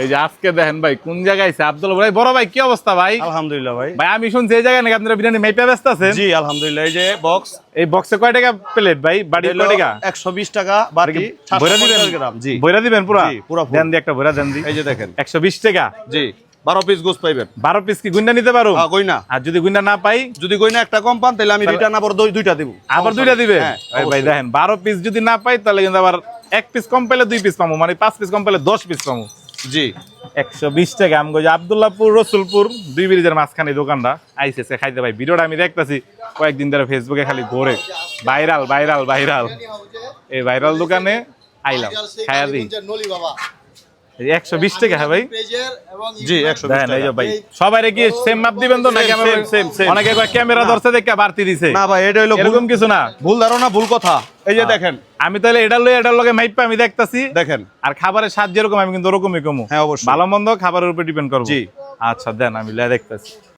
এই যে আজকে দেখেন ভাই কোন জায়গায় আছে আব্দুল ভাই, বড় ভাই কি অবস্থা ভাই? আলহামদুলিল্লাহ ভাই। ভাই আমি শুনছি এই জায়গায় নাকি আপনারা বিরিয়ানি মাইপা ব্যস্ত আছেন? জি আলহামদুলিল্লাহ। এই যে বক্স, এই বক্সে কয় টাকা প্লেট ভাই? বাড়ি কয় টাকা? 120 টাকা বাটি, বইরা দিবেন 750 গ্রাম। জি বইরা দিবেন পুরা? জি, পুরা full। দেন দি একটা বইরা দেন দি। এই যে দেখেন, 120 টাকা। জি 12 পিস গোস পাইবেন। 12 পিস কি গুন্ডা নিতে পারো? হ্যাঁ গইনা। আর যদি গুন্ডা না পাই? যদি গইনা একটা কম পান তাহলে আমি রিটার্ন আবার দুইটা দেব। আবার দুইটা দিবে? হ্যাঁ ভাই দেখেন 12 পিস যদি না পাই তাহলে কিন্তু আবার 1 পিস কম পেলে 2 পিস পাবো, মানে 5 পিস কম পেলে 10 পিস পাবো। জি 120 টাকা। আমি কই আব্দুল্লাহপুর রসুলপুর 2 ব্রিজের মাঝখানে দোকানটা আইসেছে খাইতে ভাই। ভিডিওটা আমি দেখতাছি কয়েকদিন ধরে ফেসবুকে খালি ঘোরে, ভাইরাল ভাইরাল ভাইরাল। এই ভাইরাল দোকানে আইলাম, খাইয়া দিই। 120 টাকা। হ্যাঁ ভাই জি 120 দেখেন এই টাকা। যে ভাই সবাইরে কি সেম মাপ দিবেন তো নাকি আমরা same। অনেকে কয় ক্যামেরা ধরছে দেখে বাড়তি দিছে? না ভাই এটা হলো এরকম কিছু না, ভুল ধারণা, ভুল কথা। এই যে দেখেন, আমি তাহলে এটার লগে মাইপা আমি দেখতাছি। দেখেন আর খাবারের স্বাদ যেরকম আমি কিন্তু ওরকমই কমু। হ্যাঁ অবশ্যই। ভালো মন্দ খাবারের উপর ডিপেন্ড করবো। জি। আচ্ছা দেন আমি দেখতাছি।